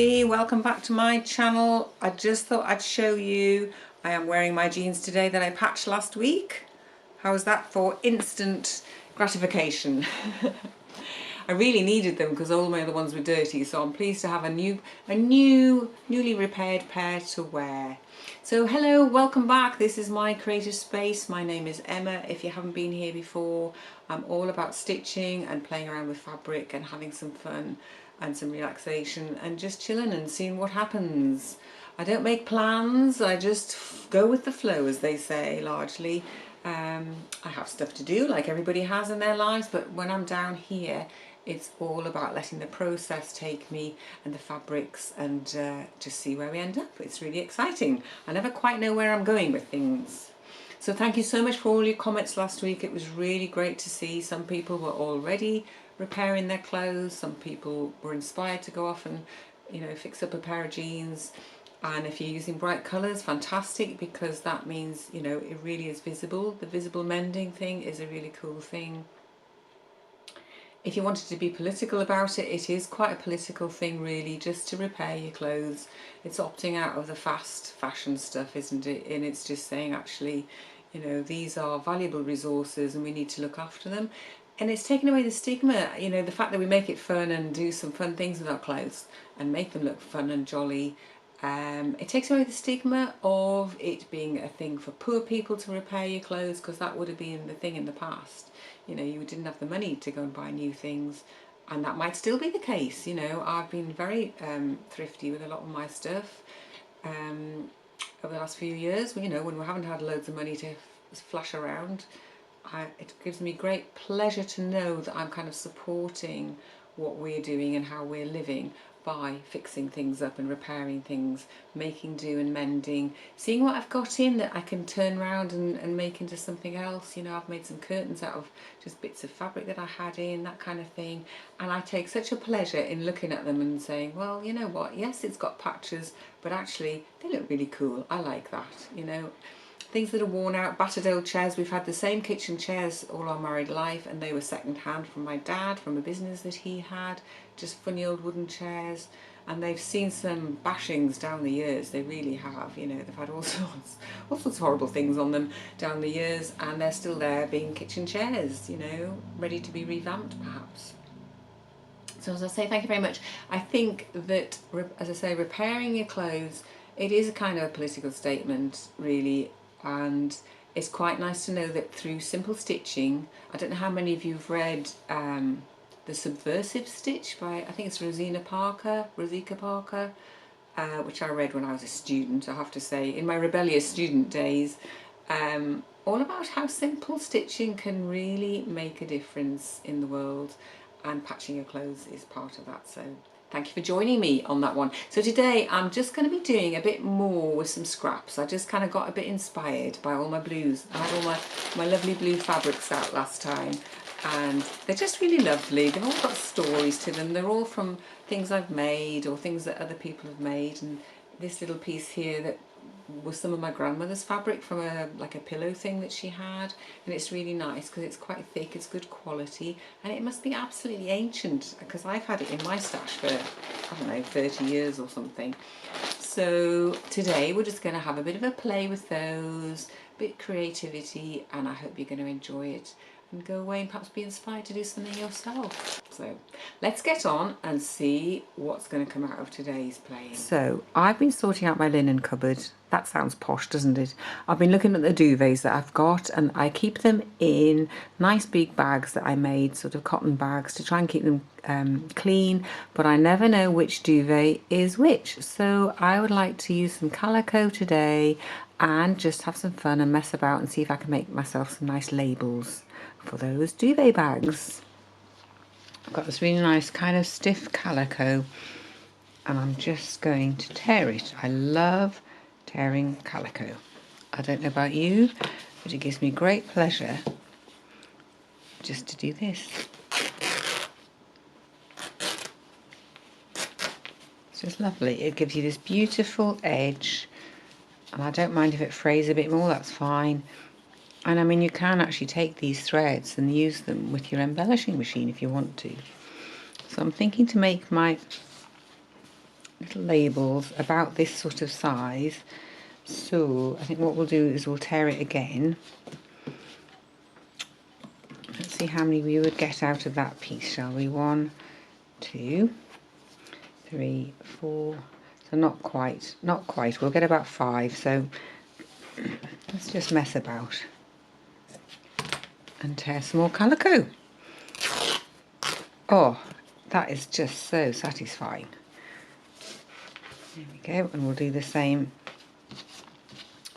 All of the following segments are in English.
me, welcome back to my channel. I just thought I'd show you, I am wearing my jeans today that I patched last week. How's that for instant gratification? I really needed them because all my other ones were dirty, so I'm pleased to have a newly repaired pair to wear. So hello, welcome back. This is my creative space. My name is Emma. If you haven't been here before, I'm all about stitching and playing around with fabric and having some fun and some relaxation and just chilling and seeing what happens. I don't make plans, I just go with the flow, as they say, largely. I have stuff to do like everybody has in their lives, but when I'm down here it's all about letting the process take me and the fabrics and just see where we end up. It's really exciting. I never quite know where I'm going with things. So thank you so much for all your comments last week. It was really great to see. Some people were already repairing their clothes, some people were inspired to go off and fix up a pair of jeans. And if you're using bright colours, fantastic, because that means it really is visible. The visible mending thing is a really cool thing. If you wanted to be political about it, it is quite a political thing really, just to repair your clothes. It's opting out of the fast fashion stuff, isn't it? And it's just saying, actually, these are valuable resources and we need to look after them. And it's taken away the stigma, the fact that we make it fun and do some fun things with our clothes and make them look fun and jolly. It takes away the stigma of it being a thing for poor people to repair your clothes, because that would have been the thing in the past. You didn't have the money to go and buy new things, and that might still be the case. I've been very thrifty with a lot of my stuff over the last few years. When we haven't had loads of money to flash around, it gives me great pleasure to know that I'm kind of supporting what we're doing and how we're living by fixing things up and repairing things, making do and mending, seeing what I've got in that I can turn around and make into something else. I've made some curtains out of just bits of fabric that I had in, that kind of thing, and I take such a pleasure in looking at them and saying, well, you know what, yes, it's got patches, but actually they look really cool. I like that. Things that are worn out, battered old chairs. We've had the same kitchen chairs all our married life, and they were second hand from my dad, from a business that he had, just funny old wooden chairs, and they've seen some bashings down the years. They really have. They've had all sorts of horrible things on them down the years, and they're still there being kitchen chairs, ready to be revamped perhaps. So as I say, thank you very much. I think that, as I say, repairing your clothes, it is a kind of a political statement really. And it's quite nice to know that through simple stitching, I don't know how many of you have read The Subversive Stitch by, I think it's Rosika Parker, which I read when I was a student, I have to say, in my rebellious student days, all about how simple stitching can really make a difference in the world, and patching your clothes is part of that. So thank you for joining me on that one. So today I'm just going to be doing a bit more with some scraps. I just kind of got a bit inspired by all my blues. I had all my lovely blue fabrics out last time, and they're just really lovely. They've all got stories to them. They're all from things I've made or things that other people have made. And this little piece here that was some of my grandmother's fabric from like a pillow thing that she had, and it's really nice because it's quite thick, it's good quality, and it must be absolutely ancient because I've had it in my stash for, I don't know, 30 years or something. So today we're just going to have a bit of a play with those, a bit of creativity, and I hope you're going to enjoy it and go away and perhaps be inspired to do something yourself. So let's get on and see what's going to come out of today's playing. So I've been sorting out my linen cupboard. That sounds posh, doesn't it? I've been looking at the duvets that I've got, and I keep them in nice big bags that I made, sort of cotton bags, to try and keep them clean, but I never know which duvet is which. So I would like to use some calico today and just have some fun and mess about and see if I can make myself some nice labels for those duvet bags. I've got this really nice kind of stiff calico, and I'm just going to tear it. I love tearing calico. I don't know about you, but it gives me great pleasure just to do this. It's just lovely. It gives you this beautiful edge, and I don't mind if it frays a bit more, that's fine. And I mean, you can actually take these threads and use them with your embellishing machine if you want to. So I'm thinking to make my little labels about this sort of size. So I think what we'll do is we'll tear it again. Let's see how many we would get out of that piece, shall we? 1, 2, 3, 4. So not quite. We'll get about 5. So let's just mess about and tear some more calico. Oh, that is just so satisfying. There we go, and we'll do the same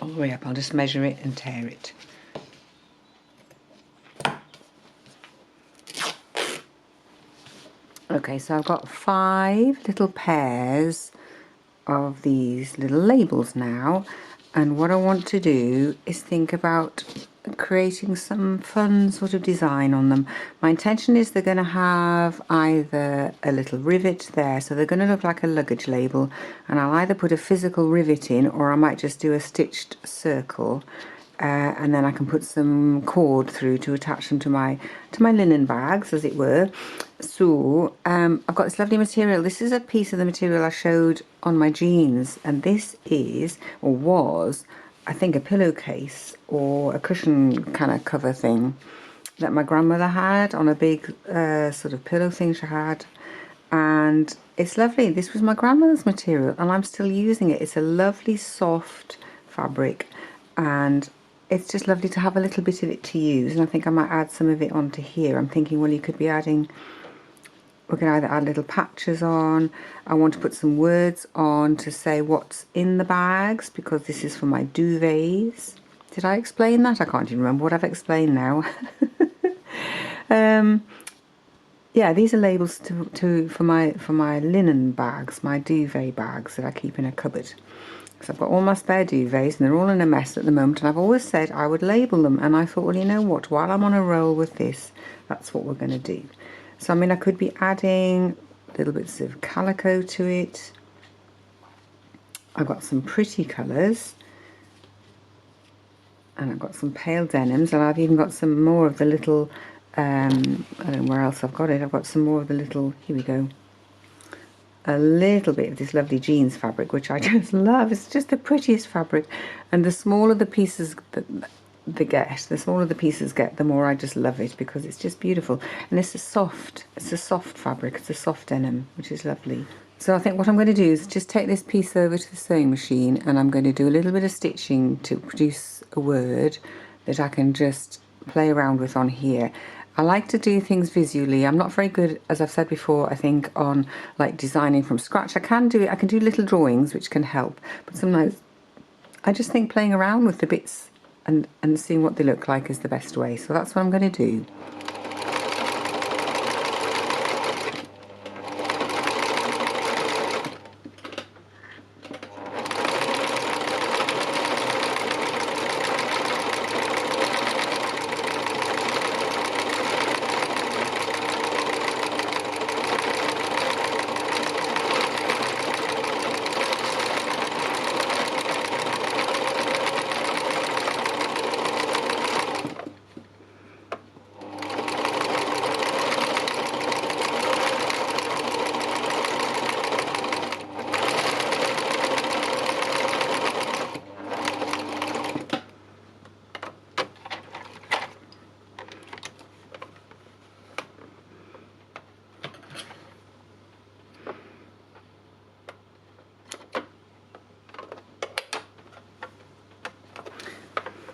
all the way up. I'll just measure it and tear it. Okay, so I've got 5 little pairs of these little labels now, and what I want to do is think about creating some fun sort of design on them. My intention is they're going to have either a little rivet there, so they're going to look like a luggage label, and I'll either put a physical rivet in, or I might just do a stitched circle, and then I can put some cord through to attach them to my linen bags, as it were. So I've got this lovely material. This is a piece of the material I showed on my jeans, and this is, or was, I think, a pillowcase or a cushion kind of cover thing that my grandmother had on a big sort of pillow thing she had, and it's lovely. This was my grandmother's material and I'm still using it. It's a lovely soft fabric, and it's just lovely to have a little bit of it to use, and I think I might add some of it onto here. I'm thinking, well, you could be adding, we can either add little patches on. I want to put some words on to say what's in the bags, because this is for my duvets. Did I explain that? I can't even remember what I've explained now. Yeah, these are labels for my linen bags, my duvet bags that I keep in a cupboard. So I've got all my spare duvets and they're all in a mess at the moment, and I've always said I would label them, and I thought, well, you know what, while I'm on a roll with this, that's what we're going to do. So I mean, I could be adding little bits of calico to it. I've got some pretty colours, and I've got some pale denims, and I've even got some more of the little I don't know where else I've got it. I've got some more of the little, here we go, a little bit of this lovely jeans fabric, which I just love. It's just the prettiest fabric, and the smaller the pieces that the smaller the pieces get, the more I just love it, because it's just beautiful. And it's a soft fabric, it's a soft denim, which is lovely. So I think what I'm going to do is just take this piece over to the sewing machine, and I'm going to do a little bit of stitching to produce a word that I can just play around with on here. I like to do things visually. I'm not very good, as I've said before, I think, on like designing from scratch. I can do little drawings which can help, but sometimes I just think playing around with the bits and seeing what they look like is the best way. So that's what I'm going to do.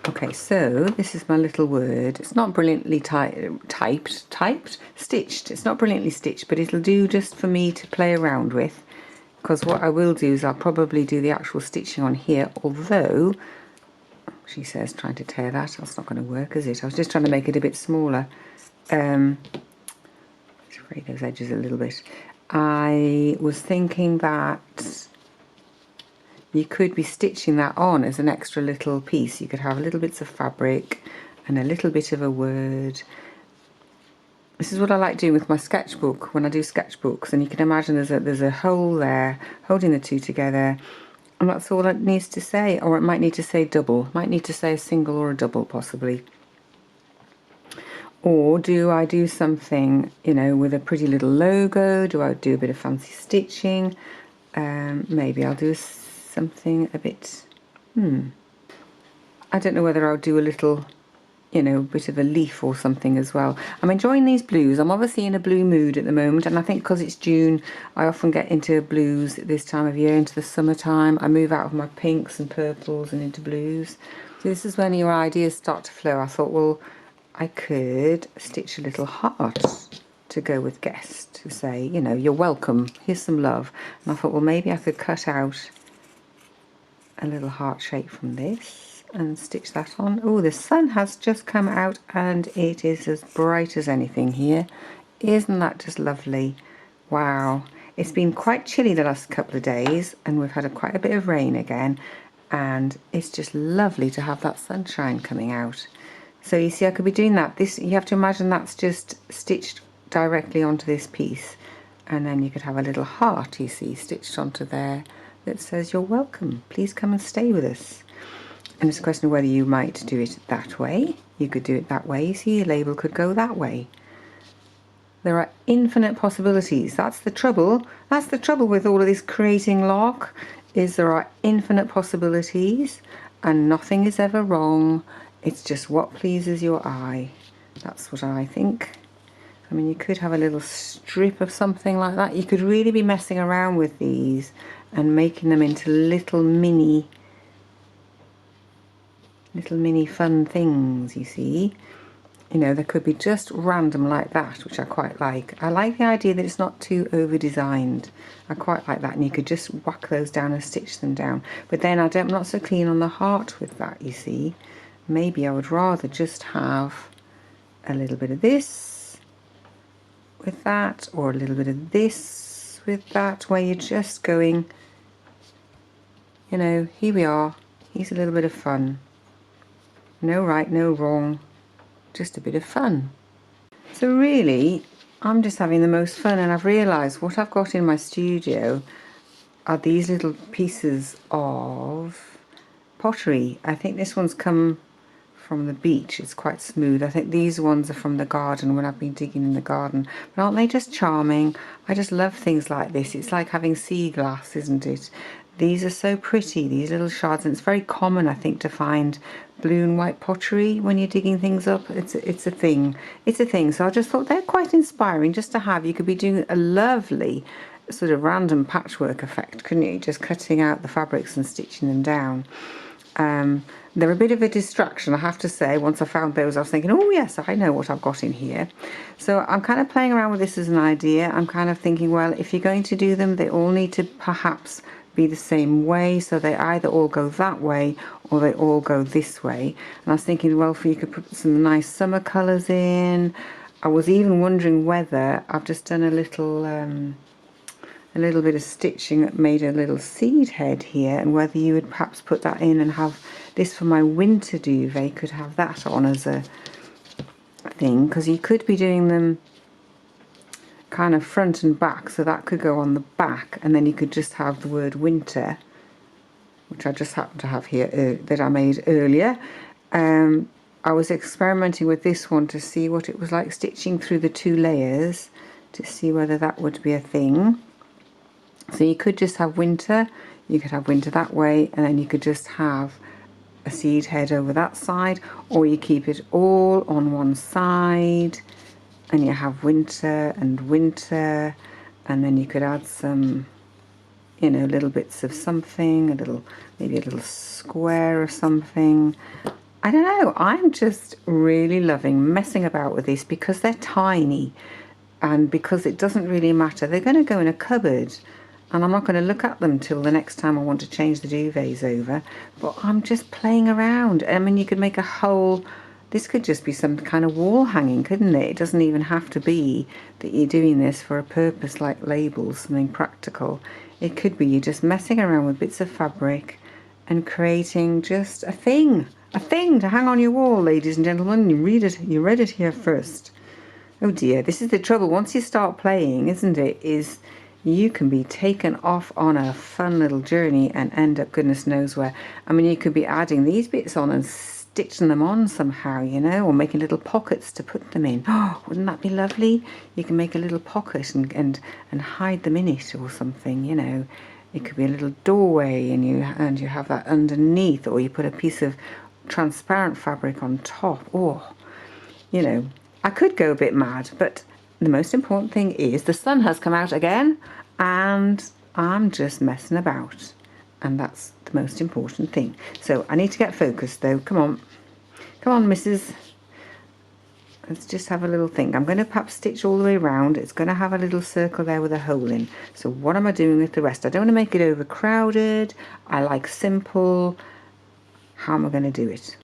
Okay, so this is my little word. It's not brilliantly stitched. It's not brilliantly stitched, but it'll do just for me to play around with, because what I will do is I'll probably do the actual stitching on here, although, she says, trying to tear that. That's not going to work, is it? I was just trying to make it a bit smaller. Let's fray those edges a little bit. I was thinking that you could be stitching that on as an extra little piece. You could have little bits of fabric and a little bit of a word. This is what I like doing with my sketchbook when I do sketchbooks, and you can imagine there's a hole there holding the two together, and that's all it needs to say. Or it might need to say double, might need to say a single or a double possibly. Or do I do something, you know, with a pretty little logo? Do I do a bit of fancy stitching? Maybe I'll do something a bit, I don't know whether I'll do a little, you know, bit of a leaf or something as well. I'm enjoying these blues. I'm obviously in a blue mood at the moment, and I think because it's June, I often get into blues at this time of year, into the summertime. I move out of my pinks and purples and into blues. So this is when your ideas start to flow. I thought, well, I could stitch a little heart to go with guest, to say, you know, you're welcome, here's some love. And I thought, well, maybe I could cut out a little heart shape from this and stitch that on. Oh, the sun has just come out and it is as bright as anything here. Isn't that just lovely? Wow. It's been quite chilly the last couple of days and we've had quite a bit of rain again, and it's just lovely to have that sunshine coming out. So you see, I could be doing that. This, you have to imagine that's just stitched directly onto this piece, and then you could have a little heart, you see, stitched onto there that says you're welcome, please come and stay with us. And it's a question of whether you might do it that way. You could do it that way. You see, your label could go that way. There are infinite possibilities. That's the trouble. That's the trouble with all of this creating lark, is there are infinite possibilities and nothing is ever wrong. It's just what pleases your eye. That's what I think. I mean, you could have a little strip of something like that. You could really be messing around with these and making them into little mini fun things, you see. You know, they could be just random like that, which I quite like. I like the idea that it's not too over designed. I quite like that, and you could just whack those down and stitch them down. But then I'm not so keen on the heart with that, you see. Maybe I would rather just have a little bit of this with that, or a little bit of this with that, where you're just going, you know, here we are, here's a little bit of fun. No right, no wrong, just a bit of fun. So really, I'm just having the most fun, and I've realised what I've got in my studio are these little pieces of pottery. I think this one's come from the beach, it's quite smooth. I think these ones are from the garden when I've been digging in the garden. But aren't they just charming? I just love things like this. It's like having sea glass, isn't it? These are so pretty, these little shards, and it's very common, I think, to find blue and white pottery when you're digging things up. It's a thing. It's a thing. So I just thought they're quite inspiring just to have. You could be doing a lovely sort of random patchwork effect, couldn't you? Just cutting out the fabrics and stitching them down. They're a bit of a distraction, I have to say. Once I found those, I was thinking, oh yes, I know what I've got in here. So I'm kind of playing around with this as an idea. I'm kind of thinking, well, if you're going to do them, they all need to perhaps be the same way, so they either all go that way or they all go this way. And I was thinking, well, if you could put some nice summer colours in. I was even wondering whether I've just done a little bit of stitching that made a little seed head here, and whether you would perhaps put that in and have this for my winter duvet, could have that on as a thing, because you could be doing them kind of front and back, so that could go on the back, and then you could just have the word winter, which I just happen to have here that I made earlier. I was experimenting with this one to see what it was like stitching through the two layers, to see whether that would be a thing. So you could just have winter, you could have winter that way, and then you could just have a seed head over that side, or you keep it all on one side and you have winter and winter, and then you could add some, you know, little bits of something, maybe a little square or something. I don't know, I'm just really loving messing about with this because they're tiny, and because it doesn't really matter. They're going to go in a cupboard, and I'm not going to look at them till the next time I want to change the duvets over, but I'm just playing around. I mean, you could make a whole, this could just be some kind of wall hanging, couldn't it? It doesn't even have to be that you're doing this for a purpose like labels, something practical. It could be you're just messing around with bits of fabric and creating just a thing to hang on your wall, ladies and gentlemen. You read it here first. Oh dear, this is the trouble. Once you start playing, isn't it, is you can be taken off on a fun little journey and end up goodness knows where. I mean, you could be adding these bits on and stitching them on somehow, you know, or making little pockets to put them in. Oh, wouldn't that be lovely? You can make a little pocket and hide them in it or something, you know. It could be a little doorway and you have that underneath, or you put a piece of transparent fabric on top. Oh, you know, I could go a bit mad, but the most important thing is the sun has come out again and I'm just messing about. And that's the most important thing. So I need to get focused though. Come on. Come on, Mrs. Let's just have a little think. I'm going to perhaps stitch all the way around. It's going to have a little circle there with a hole in. So what am I doing with the rest? I don't want to make it overcrowded. I like simple. How am I going to do it?